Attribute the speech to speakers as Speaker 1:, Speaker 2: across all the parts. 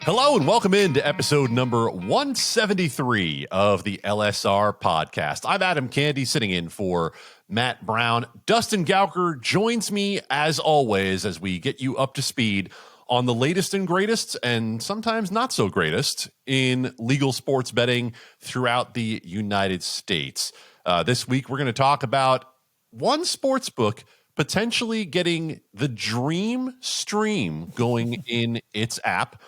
Speaker 1: Hello and welcome into episode number 173 of the LSR Podcast. I'm Adam Candee, sitting in for Matt Brown. Dustin Gouker joins me as always as we get you up to speed on the latest and greatest, and sometimes not so greatest, in legal sports betting throughout the United States. This week we're going to talk about one sportsbook potentially getting the dream stream going in its app.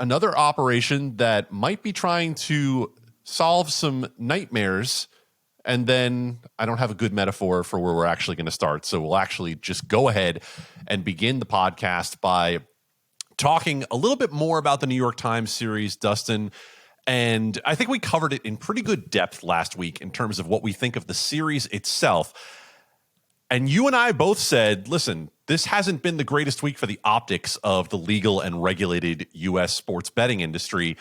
Speaker 1: Another operation that might be trying to solve some nightmares, and then I don't have a good metaphor for where we're actually going to start. So we'll actually just go ahead and begin the podcast by talking a little bit more about the New York Times series, Dustin. And I think we covered it in pretty good depth last week in terms of what we think of the series itself. And you and I both said, listen, this hasn't been the greatest week for the optics of the legal and regulated U.S. sports betting industry.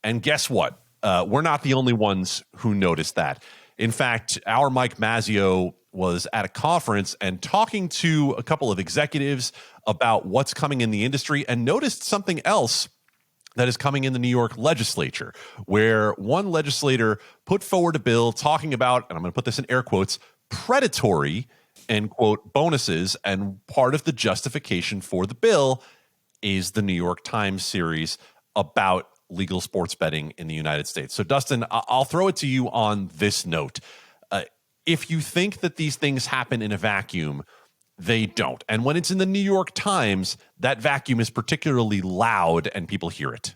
Speaker 1: And guess what? We're not the only ones who noticed that. In fact, our Mike Mazzio was at a conference and talking to a couple of executives about what's coming in the industry and noticed something else that is coming in the New York legislature, where one legislator put forward a bill talking about, and I'm going to put this in air quotes, predatory end quote bonuses, and part of the justification for the bill is the New York Times series about legal sports betting in the United States. So Dustin, I'll throw it to you on this note. If you think that these things happen in a vacuum, they don't. And when it's in the New York Times, that vacuum is particularly loud and people hear it.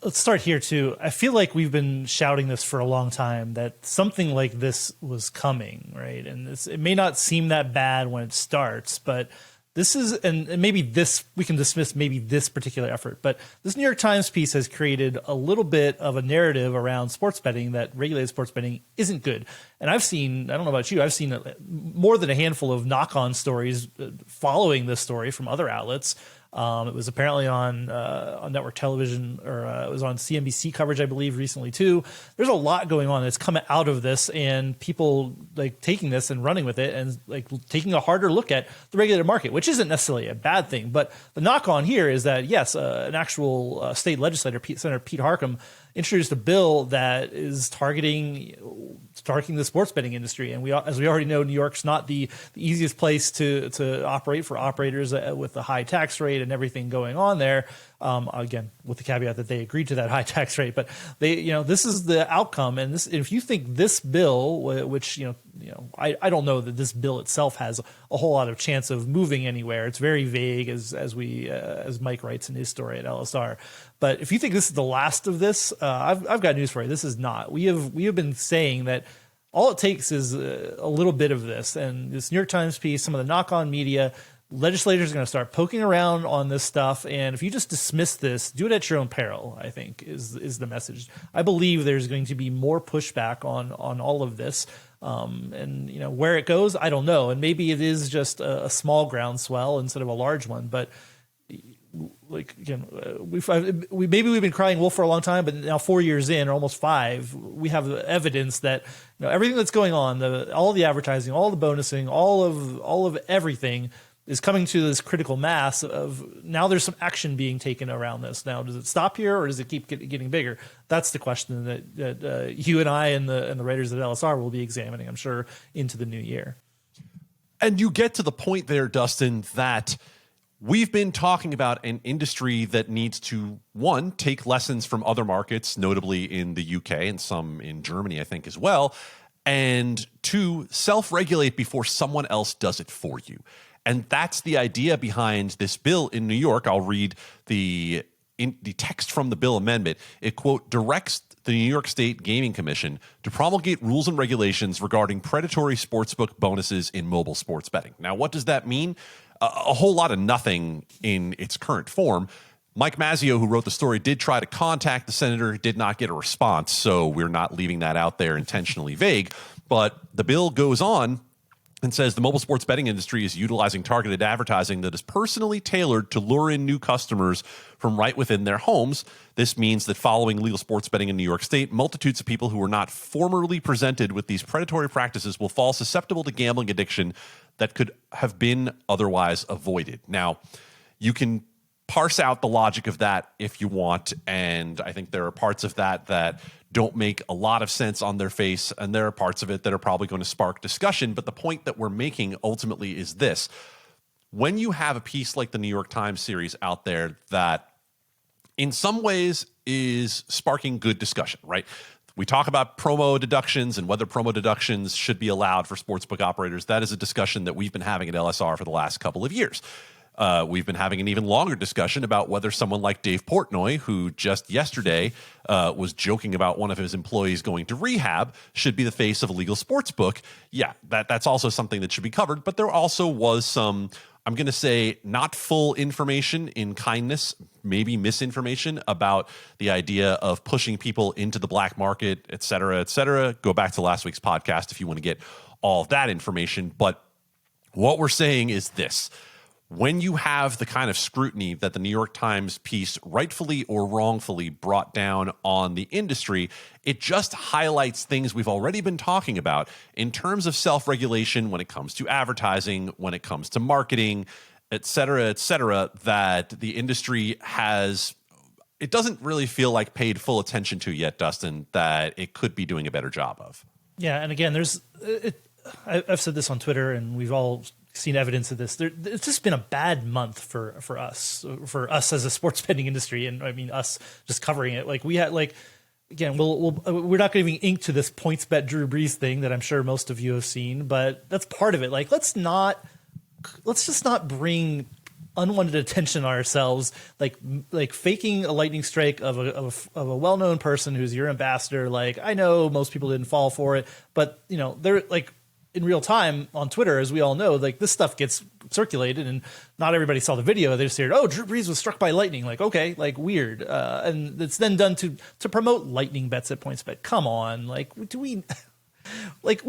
Speaker 2: Let's start here too. I feel like we've been shouting this for a long time, that something like this was coming, right? And it may not seem that bad when it starts, but this is, and maybe this, we can dismiss maybe this particular effort, but this New York Times piece has created a little bit of a narrative around sports betting that regulated sports betting isn't good. And I've seen, I don't know about you, I've seen more than a handful of knock-on stories following this story from other outlets. It was apparently on network television, or it was on CNBC coverage, I believe, recently too. There's a lot going on that's come out of this, and people like taking this and running with it, and like taking a harder look at the regulated market, which isn't necessarily a bad thing. But the knock on here is that yes, an actual state legislator, Senator Pete Harckham, introduced a bill that is targeting the sports betting industry. And as we already know, New York's not the easiest place to operate for operators with the high tax rate and everything going on there. Again, with the caveat that they agreed to that high tax rate, but this is the outcome. And this, if you think this bill, which I don't know that this bill itself has a whole lot of chance of moving anywhere. It's very vague, as Mike writes in his story at LSR. But if you think this is the last of this, I've got news for you. This is not. We have been saying that all it takes is a little bit of this, and this New York Times piece, some of the knock-on media. Legislators are going to start poking around on this stuff, and if you just dismiss this, do it at your own peril, I think, is the message. I believe there's going to be more pushback on all of this, and where it goes, I don't know, and maybe it is just a small groundswell instead of a large one, but like again, we've been crying wolf for a long time, but now 4 years in, or almost 5, we have evidence that everything that's going on, all the advertising, all the bonusing, all of everything is coming to this critical mass of now there's some action being taken around this. Now, does it stop here, or does it keep getting bigger? That's the question that you and I and the writers at LSR will be examining, I'm sure, into the new year.
Speaker 1: And you get to the point there, Dustin, that we've been talking about an industry that needs to, one, take lessons from other markets, notably in the UK and some in Germany, I think, as well, and two, self-regulate before someone else does it for you. And that's the idea behind this bill in New York. I'll read the text from the bill amendment. It, quote, directs the New York State Gaming Commission to promulgate rules and regulations regarding predatory sportsbook bonuses in mobile sports betting. Now, what does that mean? A whole lot of nothing in its current form. Mike Mazzio, who wrote the story, did try to contact the senator, did not get a response, so we're not leaving that out there intentionally vague. But the bill goes on and says the mobile sports betting industry is utilizing targeted advertising that is personally tailored to lure in new customers from right within their homes. This means that following legal sports betting in New York State, multitudes of people who were not formerly presented with these predatory practices will fall susceptible to gambling addiction that could have been otherwise avoided. Now, you can parse out the logic of that if you want. And I think there are parts of that that don't make a lot of sense on their face, and there are parts of it that are probably going to spark discussion. But the point that we're making ultimately is this. When you have a piece like the New York Times series out there that in some ways is sparking good discussion, right? We talk about promo deductions and whether promo deductions should be allowed for sportsbook operators. That is a discussion that we've been having at LSR for the last couple of years. We've been having an even longer discussion about whether someone like Dave Portnoy, who just yesterday was joking about one of his employees going to rehab, should be the face of a legal sportsbook. Yeah, that's also something that should be covered. But there also was some, I'm going to say, not full information in kindness, maybe misinformation about the idea of pushing people into the black market, et cetera, et cetera. Go back to last week's podcast if you want to get all of that information. But what we're saying is this. When you have the kind of scrutiny that the New York Times piece rightfully or wrongfully brought down on the industry, it just highlights things we've already been talking about in terms of self-regulation when it comes to advertising, when it comes to marketing, et cetera, that the industry has, it doesn't really feel like paid full attention to yet, Dustin, that it could be doing a better job of.
Speaker 2: Yeah, and again, I've said this on Twitter, and we've all seen evidence of this. It's just been a bad month for us as a sports betting industry, and I mean us just covering it. Like we had, like again, we're not giving ink to this PointsBet Drew Brees thing that I'm sure most of you have seen, but that's part of it. Like let's just not bring unwanted attention on ourselves, like faking a lightning strike of a well-known person who's your ambassador. Like I know most people didn't fall for it, but you know they're like. In real time on Twitter, as we all know, like this stuff gets circulated and not everybody saw the video. They just heard, oh, Drew Brees was struck by lightning. Like, okay, like weird. And it's then done to promote lightning bets at PointsBet. Come on. Like, we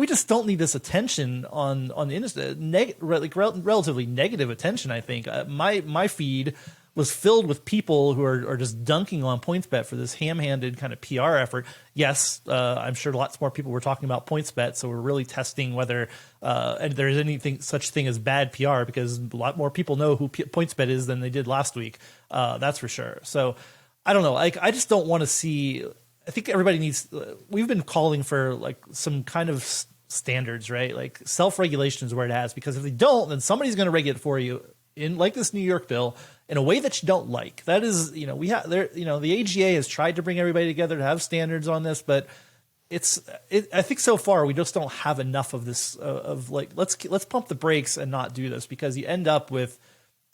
Speaker 2: just don't need this attention on the industry, relatively negative attention. I think my feed was filled with people who are just dunking on PointsBet for this ham-handed kind of PR effort. Yes, I'm sure lots more people were talking about PointsBet, so we're really testing whether there's anything such thing as bad PR, because a lot more people know who PointsBet is than they did last week. That's for sure. So I don't know. I just don't want to see. I think everybody needs. We've been calling for like some kind of standards, right? Like self-regulation is where it has, because if they don't, then somebody's going to regulate for you in like this New York bill in a way that you don't like. That is, you know, we have there, you know, the AGA has tried to bring everybody together to have standards on this, but I think so far we just don't have enough of this of like, let's pump the brakes and not do this, because you end up with,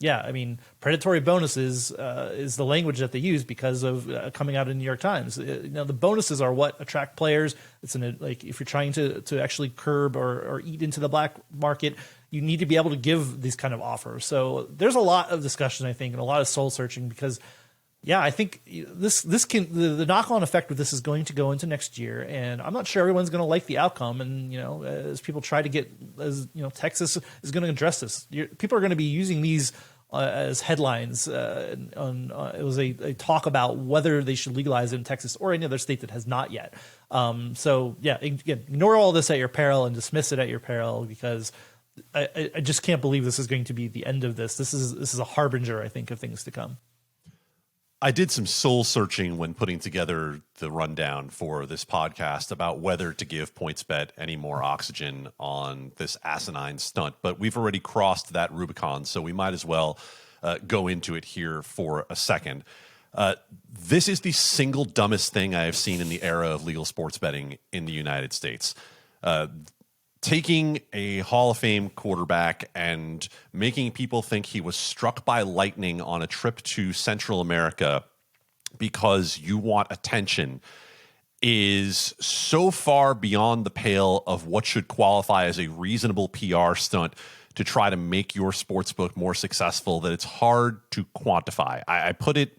Speaker 2: yeah, I mean, predatory bonuses is the language that they use because of coming out in New York Times. You know, the bonuses are what attract players. It's like if you're trying to actually curb or eat into the black market, you need to be able to give these kind of offers. So there's a lot of discussion, I think, and a lot of soul searching, because, yeah, I think this can the knock-on effect with this is going to go into next year, and I'm not sure everyone's going to like the outcome. And you know, as people try to get, as you know, Texas is going to address this. People are going to be using these as headlines. It was a talk about whether they should legalize it in Texas or any other state that has not yet. So yeah, again, ignore all this at your peril and dismiss it at your peril, because I just can't believe this is going to be the end of this. This is a harbinger, I think, of things to come.
Speaker 1: I did some soul searching when putting together the rundown for this podcast about whether to give PointsBet any more oxygen on this asinine stunt, but we've already crossed that Rubicon, so we might as well go into it here for a second. This is the single dumbest thing I have seen in the era of legal sports betting in the United States. Taking a Hall of Fame quarterback and making people think he was struck by lightning on a trip to Central America because you want attention is so far beyond the pale of what should qualify as a reasonable PR stunt to try to make your sportsbook more successful that it's hard to quantify. I put it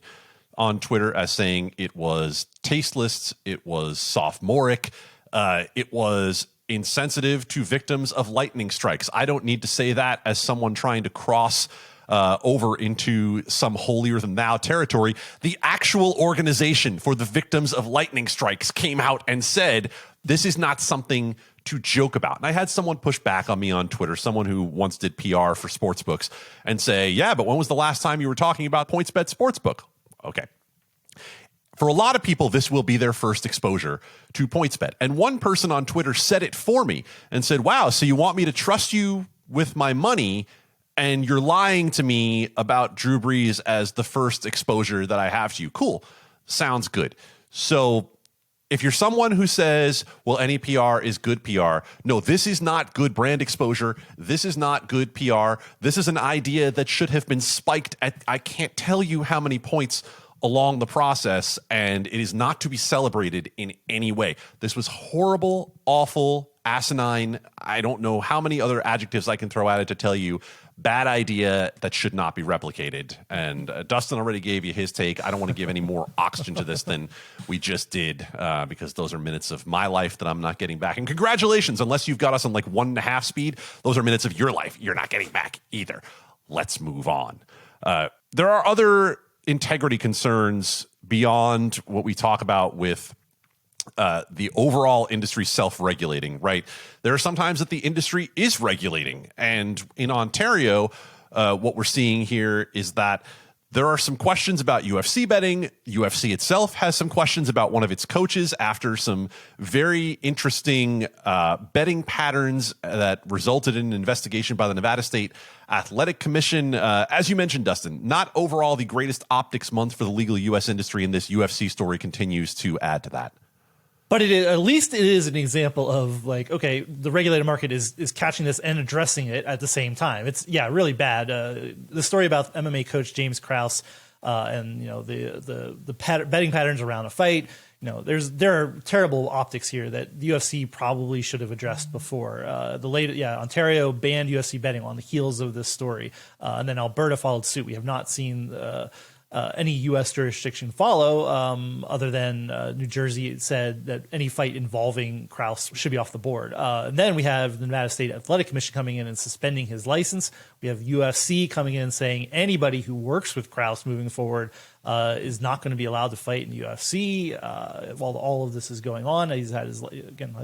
Speaker 1: on Twitter as saying it was tasteless, it was sophomoric, it was insensitive to victims of lightning strikes. I don't need to say that as someone trying to cross over into some holier than thou territory. The actual organization for the victims of lightning strikes came out and said, this is not something to joke about. And I had someone push back on me on Twitter, someone who once did PR for sportsbooks, and say, yeah, but when was the last time you were talking about PointsBet Sportsbook? Okay. For a lot of people, this will be their first exposure to PointsBet. And one person on Twitter said it for me and said, wow, so you want me to trust you with my money, and you're lying to me about Drew Brees as the first exposure that I have to you. Cool. Sounds good. So if you're someone who says, well, any PR is good PR, no, this is not good brand exposure. This is not good PR. This is an idea that should have been spiked at, I can't tell you how many points along the process, and it is not to be celebrated in any way. This was horrible, awful, asinine. I don't know how many other adjectives I can throw at it to tell you bad idea that should not be replicated. And Dustin already gave you his take. I don't want to give any more oxygen to this than we just did, because those are minutes of my life that I'm not getting back. And congratulations, unless you've got us on like 1.5 speed, those are minutes of your life you're not getting back either. Let's move on. There are other integrity concerns beyond what we talk about with the overall industry self-regulating, right? There are some times that the industry is regulating. And in Ontario, what we're seeing here is that there are some questions about UFC betting. UFC itself has some questions about one of its coaches after some very interesting betting patterns that resulted in an investigation by the Nevada State Athletic Commission. As you mentioned, Dustin, not overall the greatest optics month for the legal U.S. industry, and this UFC story continues to add to that.
Speaker 2: But at least it is an example of like, okay, the regulated market is catching this and addressing it at the same time. It's really bad. The story about MMA coach James Krause and the betting patterns around a fight. There are terrible optics here that the UFC probably should have addressed before. Ontario banned UFC betting on the heels of this story, and then Alberta followed suit. We have not seen any U.S. jurisdiction follow, other than New Jersey said that any fight involving Krause should be off the board. And then we have the Nevada State Athletic Commission coming in and suspending his license. We have UFC coming in and saying anybody who works with Krause moving forward is not going to be allowed to fight in the UFC while all of this is going on. He's had his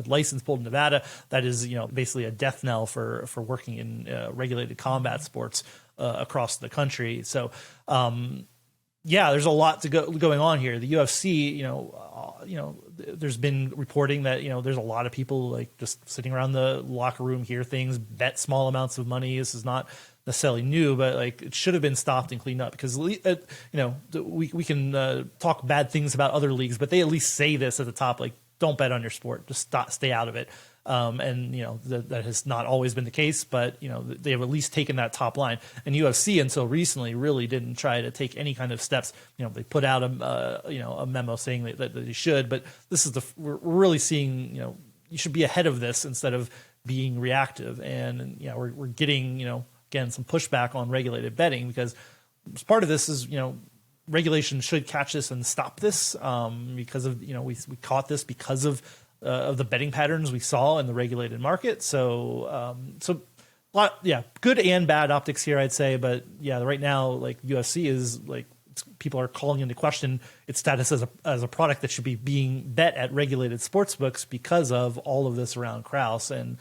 Speaker 2: license pulled in Nevada. That is basically a death knell for working in regulated combat sports across the country. So. There's a lot going on here. The UFC, there's been reporting that there's a lot of people like just sitting around the locker room, hear things, bet small amounts of money. This is not necessarily new, but like it should have been stopped and cleaned up because we can talk bad things about other leagues, but they at least say this at the top, like don't bet on your sport, just stay out of it. That has not always been the case, but they have at least taken that top line. And UFC until recently really didn't try to take any kind of steps. They put out a memo saying that they should, but this is we're really seeing you should be ahead of this instead of being reactive. And we're getting again some pushback on regulated betting because part of this is regulation should catch this and stop this because of we caught this because of the betting patterns we saw in the regulated market. So good and bad optics here, I'd say. But right now, like UFC is like people are calling into question its status as a product that should be being bet at regulated sports books because of all of this around Krause. And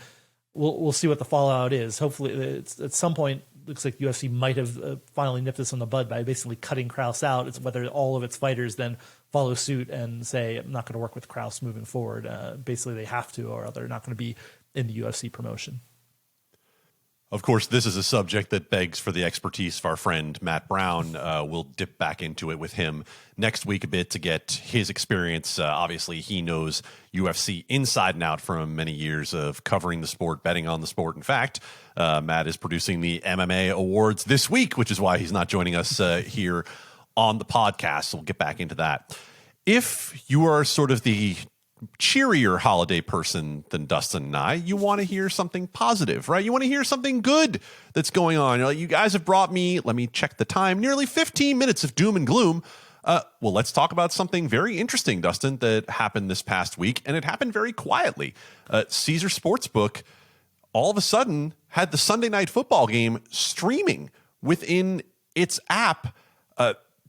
Speaker 2: we'll see what the fallout is. Hopefully, it's at some point. Looks like UFC might have finally nipped this in the bud by basically cutting Krause out. It's whether all of its fighters then follow suit and say, I'm not going to work with Krause moving forward. Basically, they have to, or they're not going to be in the UFC promotion.
Speaker 1: Of course, this is a subject that begs for the expertise of our friend Matt Brown. We'll dip back into it with him next week a bit to get his experience. Obviously, he knows UFC inside and out from many years of covering the sport, betting on the sport. In fact, Matt is producing the MMA Awards this week, which is why he's not joining us here on the podcast. So we'll get back into that. If you are sort of the cheerier holiday person than Dustin and I, you want to hear something positive, right? You want to hear something good that's going on. You're like, you guys have brought me, let me check the time, nearly 15 minutes of doom and gloom. Well, let's talk about something very interesting, Dustin, that happened this past week, and it happened very quietly. Caesar Sportsbook all of a sudden had the Sunday Night Football game streaming within its app.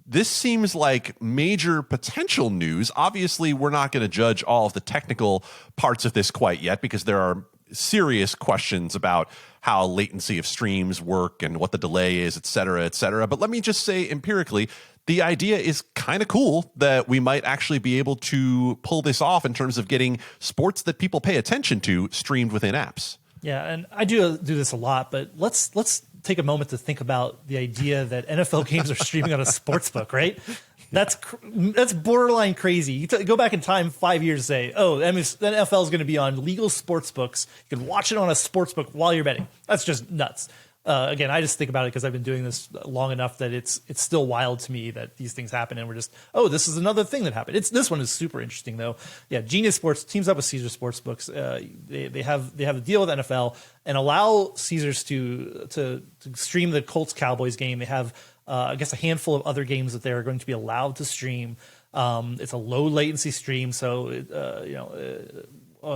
Speaker 1: this seems like major potential news. Obviously, we're not going to judge all of the technical parts of this quite yet because there are serious questions about how latency of streams work and what the delay is, et cetera, et cetera. But let me just say empirically, the idea is kind of cool that we might actually be able to pull this off in terms of getting sports that people pay attention to streamed within apps. Yeah,
Speaker 2: and I do this a lot, but let's take a moment to think about the idea that NFL games are streaming on a sportsbook, right? That's borderline crazy. You go back in time 5 years and say, oh, the NFL is going to be on legal sportsbooks. You can watch it on a sportsbook while you're betting. That's just nuts. Again, I just think about it because I've been doing this long enough that it's still wild to me that these things happen, and we're just, oh, this is another thing that happened. This one is super interesting though. Yeah, Genius Sports teams up with Caesars Sportsbooks. They have a deal with NFL and allow Caesars to stream the Colts Cowboys game. They have I guess a handful of other games that they are going to be allowed to stream. It's a low latency stream, so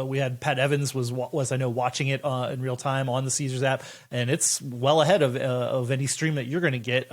Speaker 2: we had Pat Evans was I know watching it in real time on the Caesars app, and it's well ahead of any stream that you're going to get.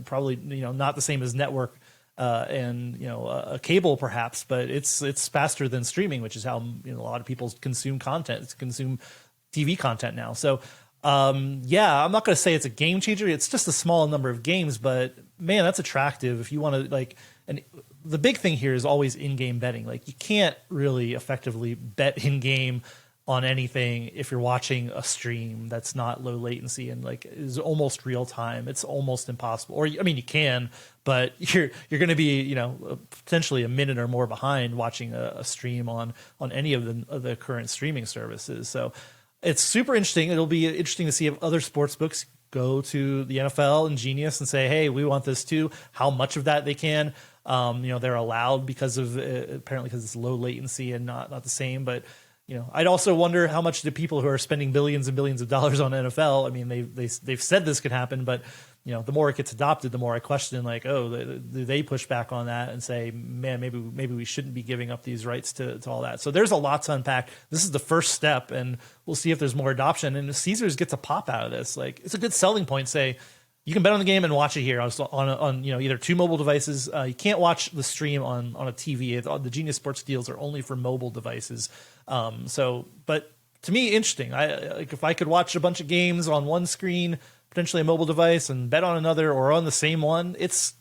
Speaker 2: Probably not the same as network and a cable perhaps, but it's faster than streaming, which is how a lot of people consume TV content now. So yeah, I'm not going to say it's a game changer. It's just a small number of games, but man, that's attractive if you want to and the big thing here is always in-game betting. Like, you can't really effectively bet in-game on anything if you're watching a stream that's not low latency and is almost real time. It's almost impossible. Or, I mean, you can, but you're going to be, potentially a minute or more behind watching a stream on any of the current streaming services. So it's super interesting. It'll be interesting to see if other sports books go to the NFL and Genius and say, hey, we want this too. How much of that they can. They're allowed because of apparently because it's low latency and not the same. But I'd also wonder how much do people who are spending billions and billions of dollars on NFL. I mean, they've said this could happen, but the more it gets adopted, the more I question do they push back on that and say, man, maybe we shouldn't be giving up these rights to all that. So there's a lot to unpack. This is the first step, and we'll see if there's more adoption. And if Caesars gets a pop out of this, it's a good selling point. Say, you can bet on the game and watch it here on either two mobile devices. You can't watch the stream on a TV. The Genius Sports deals are only for mobile devices. But to me, interesting. If I could watch a bunch of games on one screen, potentially a mobile device, and bet on another or on the same one, that's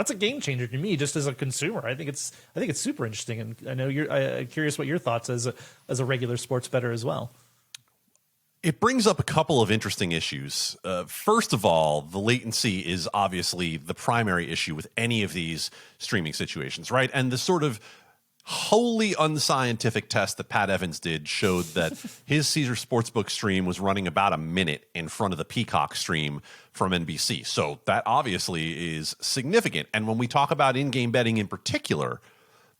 Speaker 2: a game changer to me. Just as a consumer, I think it's super interesting. And I know I'm curious what your thoughts as a regular sports bettor as well.
Speaker 1: It brings up a couple of interesting issues. First of all, the latency is obviously the primary issue with any of these streaming situations, right? And the sort of wholly unscientific test that Pat Evans did showed that his Caesar Sportsbook stream was running about a minute in front of the Peacock stream from NBC. So that obviously is significant. And when we talk about in-game betting in particular,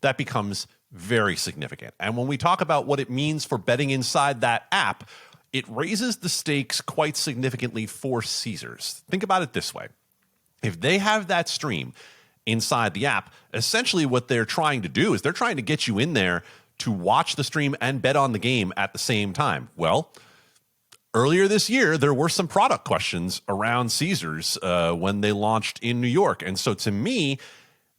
Speaker 1: that becomes very significant. And when we talk about what it means for betting inside that app, it raises the stakes quite significantly for Caesars. Think about it this way. If they have that stream inside the app, essentially what they're trying to do is they're trying to get you in there to watch the stream and bet on the game at the same time. Well, earlier this year, there were some product questions around Caesars when they launched in New York. And so to me,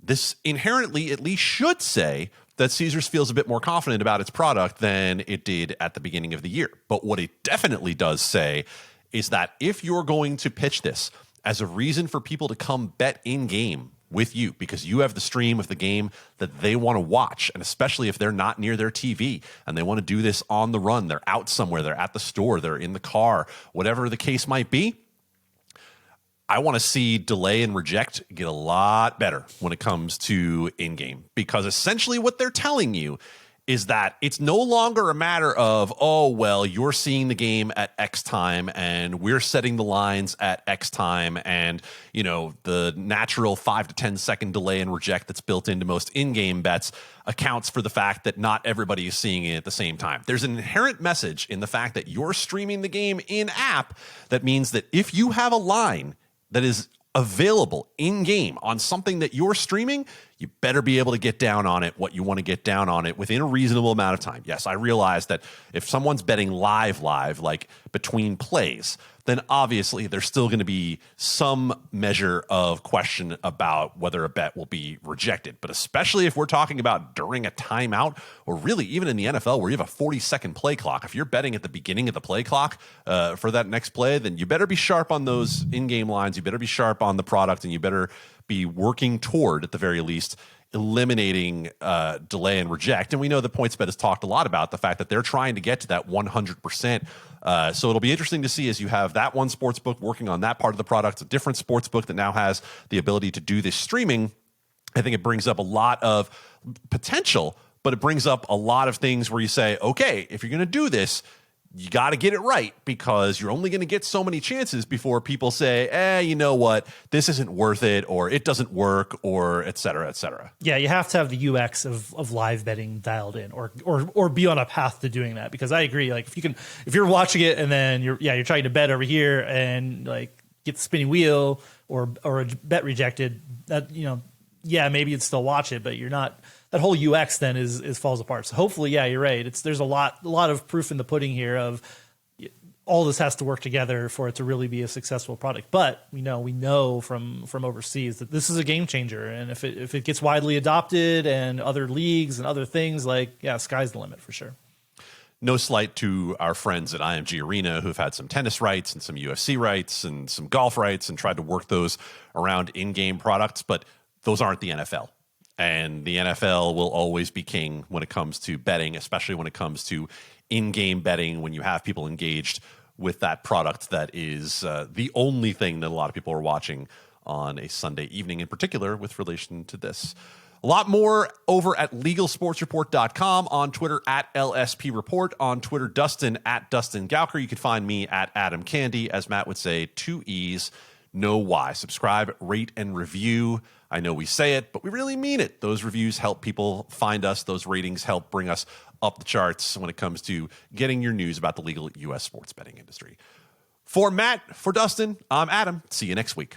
Speaker 1: this inherently at least should say that Caesars feels a bit more confident about its product than it did at the beginning of the year. But what it definitely does say is that if you're going to pitch this as a reason for people to come bet in-game with you because you have the stream of the game that they want to watch, and especially if they're not near their TV and they want to do this on the run, they're out somewhere, they're at the store, they're in the car, whatever the case might be, I want to see delay and reject get a lot better when it comes to in-game, because essentially what they're telling you is that it's no longer a matter of, oh, well, you're seeing the game at X time and we're setting the lines at X time, and, the natural 5 to 10 second delay and reject that's built into most in-game bets accounts for the fact that not everybody is seeing it at the same time. There's an inherent message in the fact that you're streaming the game in-app that means that if you have a line that is available in-game on something that you're streaming, you better be able to get down on it what you want to get down on it within a reasonable amount of time. Yes, I realize that if someone's betting live, like between plays, then obviously there's still going to be some measure of question about whether a bet will be rejected. But especially if we're talking about during a timeout, or really even in the NFL where you have a 40-second play clock, if you're betting at the beginning of the play clock for that next play, then you better be sharp on those in-game lines. You better be sharp on the product, and you better be working toward, at the very least, eliminating delay and reject. And we know that PointsBet has talked a lot about the fact that they're trying to get to that 100%. So it'll be interesting to see as you have that one sportsbook working on that part of the product, a different sportsbook that now has the ability to do this streaming. I think it brings up a lot of potential, but it brings up a lot of things where you say, okay, if you're going to do this, you got to get it right, because you're only going to get so many chances before people say, you know what, this isn't worth it, or it doesn't work, or et cetera, et cetera.
Speaker 2: Yeah, you have to have the UX of live betting dialed in, or be on a path to doing that. Because I agree, like if you're watching it and then you're trying to bet over here and like get the spinning wheel or a bet rejected, that maybe you'd still watch it, but you're not. That whole UX then is falls apart. So hopefully, yeah, you're right. There's a lot of proof in the pudding here of all this has to work together for it to really be a successful product. But we know from overseas that this is a game changer, and if it gets widely adopted and other leagues and other things, sky's the limit for sure.
Speaker 1: No slight to our friends at IMG Arena who've had some tennis rights and some UFC rights and some golf rights and tried to work those around in-game products, but those aren't the NFL. And the NFL will always be king when it comes to betting, especially when it comes to in-game betting, when you have people engaged with that product that is the only thing that a lot of people are watching on a Sunday evening, in particular with relation to this. A lot more over at LegalSportsReport.com, on Twitter at LSP Report, on Twitter Dustin at Dustin Gouker. You can find me at Adam Candee, as Matt would say, 2 E's, no Y. Subscribe, rate, and review. I know we say it, but we really mean it. Those reviews help people find us. Those ratings help bring us up the charts when it comes to getting your news about the legal U.S. sports betting industry. For Matt, for Dustin, I'm Adam. See you next week.